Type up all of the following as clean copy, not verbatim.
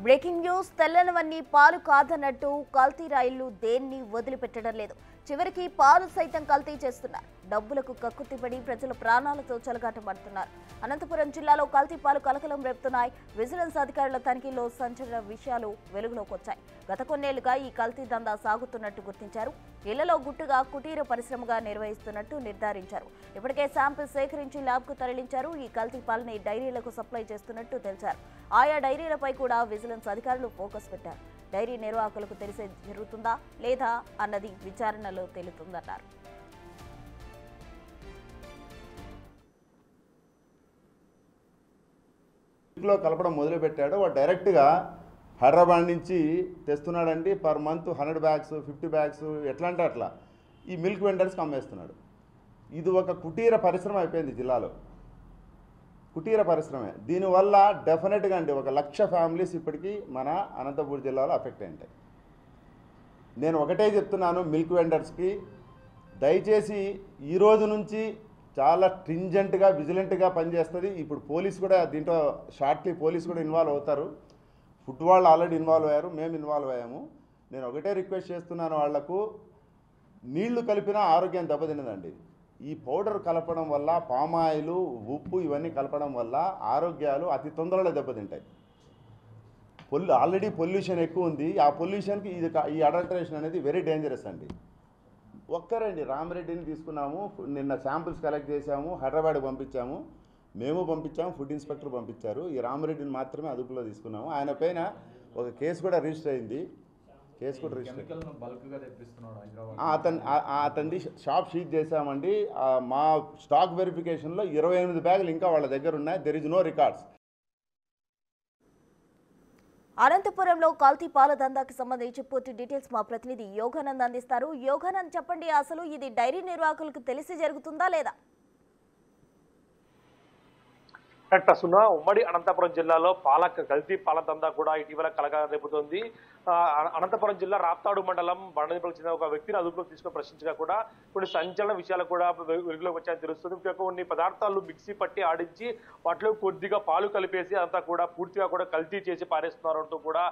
Breaking news తెల్లనవన్నీ పాలు కాదన్నట్టు కల్తీ రైళ్లు దేన్ని వదిలిపెట్టడం లేదు. చివరికి పాలు సైతం కల్తీ చేస్తున్నారు. డబ్బులకు కక్కుతిపడి ప్రజల ప్రాణాలతో చెలగాటమాడుతున్నారు. అనంతపురం జిల్లాలో కల్తీ పాలు కలకలం రేపుతున్నాయి. విజిలెన్స్ అధికారుల తనిఖీలో సంచలన విషయాలు వెలుగులోకి వచ్చాయి. గత కొన్నేళ్లుగా ఈ కల్తీ దందా సాగుతున్నట్టు గుర్తించారు. ఇళ్లలో గుట్టుగా కుటీర పరిశ్రమగా నిర్వహిస్తున్నట్టు నిర్ధారించారు. ఇప్పటికే శాంపిల్ సేకరించి ల్యాబ్కు తరలించారు. ఈ కల్తీ పాలని డైరీలకు సప్లై చేస్తున్నట్టు తెలిసారు. ఆయా డైరీలపై కూడా విజిలెన్స్ అధికారులు ఫోకస్ పెట్టారు. డైరీ నిర్వాహకులకు తెలిసే జరుగుతుందా లేదా అన్నది విచారణలో తేలుతుందన్నారు. మిల్క్లో కలపడం మొదలుపెట్టాడు. వాడు డైరెక్ట్గా హైదరాబాద్ నుంచి తెస్తున్నాడండి. పర్ మంత్ 100 బ్యాగ్స్ 50 బ్యాగ్స్ ఎట్లా అంటే అట్లా ఈ మిల్క్ వెండర్స్కి అమ్మేస్తున్నాడు. ఇది ఒక కుటీర పరిశ్రమ అయిపోయింది జిల్లాలో. కుటీర పరిశ్రమే. దీనివల్ల డెఫినెట్గా అండి 1,00,000 ఫ్యామిలీస్ ఇప్పటికీ మన అనంతపురం జిల్లాలో అఫెక్ట్ అయింటాయి. నేను ఒకటే చెప్తున్నాను మిల్క్ వెండర్స్కి, దయచేసి ఈ రోజు నుంచి చాలా స్ట్రింజెంట్గా విజిలెంట్గా పనిచేస్తుంది. ఇప్పుడు పోలీస్ కూడా దీంట్లో షార్ట్లీ పోలీస్ కూడా ఇన్వాల్వ్ అవుతారు. ఫుడ్ వాళ్ళు ఆల్రెడీ ఇన్వాల్వ్ అయ్యారు, మేము ఇన్వాల్వ్ అయ్యాము. నేను ఒకటే రిక్వెస్ట్ చేస్తున్నాను, వాళ్లకు నీళ్లు కలిపినా ఆరోగ్యం దెబ్బతిన్నదండి. ఈ పౌడర్ కలపడం వల్ల పామాయిలు, ఉప్పు ఇవన్నీ కలపడం వల్ల ఆరోగ్యాలు అతి తొందరలో దెబ్బతింటాయి. ఆల్రెడీ పొల్యూషన్ ఎక్కువ ఉంది. ఆ పొల్యూషన్కి ఈ అడల్టరేషన్ అనేది వెరీ డేంజరస్ అండి. ఒక్కరండి రామరెడ్డిని తీసుకున్నాము, నిన్న శాంపిల్స్ కలెక్ట్ చేశాము, హైదరాబాద్ పంపించాము, మేము పంపించాము, ఫుడ్ ఇన్స్పెక్టర్ పంపించారు. ఈ రామరెడ్డిని మాత్రమే అదుపులో తీసుకున్నాము. ఆయన పైన ఒక కేసు కూడా రిజిస్టర్ అయింది. అతన్ని షాప్ షీజ్ చేశామండి. మా స్టాక్ వెరిఫికేషన్లో 28 బ్యాగులు ఇంకా వాళ్ళ దగ్గర ఉన్నాయి. There is no records. అనంతపురంలో కల్తీ పాల దందాకి సంబంధించి పూర్తి డీటెయిల్స్ మా ప్రతినిధి యోగానంద్ అందిస్తారు. యోగానంద్, చెప్పండి, అసలు ఇది డైరీ నిర్వాహకులకు తెలిసి జరుగుతుందా లేదా? ప్రస్తుతం ఉమ్మడి అనంతపురం జిల్లాలో కల్తీ పాల దందా కూడా ఇటీవల కలకలం రేపుతోంది. అనంతపురం జిల్లా రాప్తాడు మండలం బండదీపకు చెందిన ఒక వ్యక్తిని అదుపులోకి తీసుకుని ప్రశ్నించగా కూడా కొన్ని సంచలన విషయాలు కూడా వెలుగులోకి వచ్చాయని తెలుస్తుంది. కొన్ని పదార్థాలు మిక్సీ పట్టి ఆడించి వాటిలో కొద్దిగా పాలు కలిపేసి అంతా కూడా పూర్తిగా కూడా కల్తీ చేసి పారేస్తున్నారు అంటూ కూడా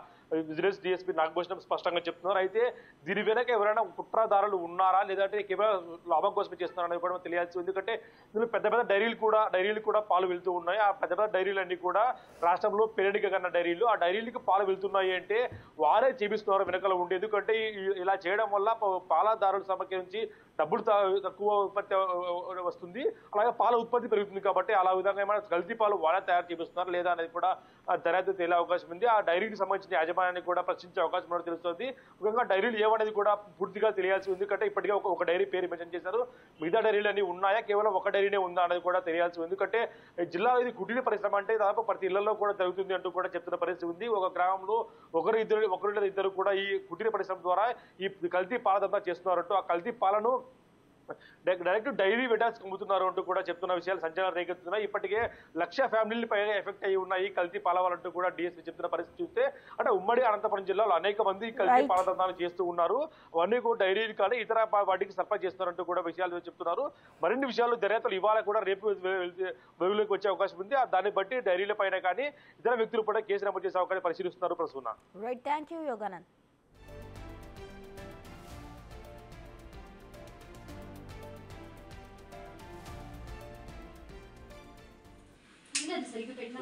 విజిలెన్స్ డిఎస్పీ నాగభూషణం స్పష్టంగా చెప్తున్నారు. అయితే దీని వెనక ఎవరైనా కుట్రదారులు ఉన్నారా లేదంటే కేవలం లాభం కోసమే చేస్తున్నారనేది కూడా తెలియాల్సి. ఎందుకంటే ఇందులో పెద్ద పెద్ద డైరీలు కూడా పాలు వెళ్తూ ఉన్నాయి. ఆ పెద్ద పెద్ద డైరీలన్నీ కూడా రాష్ట్రంలో పేరెడిక కన్నా డైరీలు. ఆ డైరీలకి పాలు వెళ్తున్నాయి అంటే వారే చేపిస్తున్నారు వెనకాల ఉండి. ఎందుకంటే ఇలా చేయడం వల్ల పాలదారుల సమస్య డబ్బులు తక్కువ ఉత్పత్తి వస్తుంది, అలాగే పాల ఉత్పత్తి పెరుగుతుంది. కాబట్టి అలా విధంగా ఏమైనా కల్తీ పాలు వాళ్ళే తయారు చేపిస్తున్నారు లేదా అనేది కూడా దర్యాప్తు తేలే అవకాశం ఉంది. ఆ డైరీకి సంబంధించిన యాజమాన్యాన్ని కూడా ప్రశ్నించే అవకాశం కూడా తెలుస్తుంది. ముఖ్యంగా డైరీలు ఏమనేది కూడా పూర్తిగా తెలియాల్సి ఉంది. ఎందుకంటే ఇప్పటికే ఒక డైరీ పేరు మెన్షన్ చేశారు. మిగతా డైరీలు అన్ని ఉన్నాయా, కేవలం ఒక డైరీనే ఉందా అనేది కూడా తెలియాల్సి ఉంది. ఎందుకంటే జిల్లాలో ఇది కుటీర పరిశ్రమ అంటే దాదాపు ప్రతి ఇళ్లలో కూడా జరుగుతుంది అంటూ కూడా చెప్తున్న పరిస్థితి ఉంది. ఒక గ్రామంలో ఒకరిద్దరు కూడా ఈ కుటీర పరిశ్రమ ద్వారా ఈ కల్తీ పాల దందా చేస్తున్నారంటూ ఆ కల్తీ పాలను డైరెక్ట్ డైరీ వెండర్స్ అమ్ముతున్నారు అంటూ కూడా చెప్తున్న విషయాలు సంచలనం రేకెత్తుతున్నాయి. ఇప్పటికే 1,00,000 ఫ్యామిలీలు పైగా ఎఫెక్ట్ అయ్యి ఉన్నాయి కల్తీ పాలవాలంటూ కూడా డిఎస్పీ చెప్తున్న పరిస్థితి చూస్తే, అంటే ఉమ్మడి అనంతపురం జిల్లాలో అనేక మంది కల్తీ పాల దందాలు చేస్తూ ఉన్నారు. అవన్నీ కూడా డైరీలు కానీ ఇతర వాటికి సరఫరా చేస్తున్నారంటూ కూడా విషయాలు చెప్తున్నారు. మరిన్ని విషయాలు దర్యాప్తులు ఇవాళ కూడా రేపు వెలుగులోకి వచ్చే అవకాశం ఉంది. దాన్ని బట్టి డైరీల పైన కానీ ఇతర వ్యక్తులు కూడా కేసు నమోదు చేసే అవకాశం పరిశీలిస్తున్నారు. ప్రసూన. Right, thank you Yoganand. సరిగ్గా పెట్టినా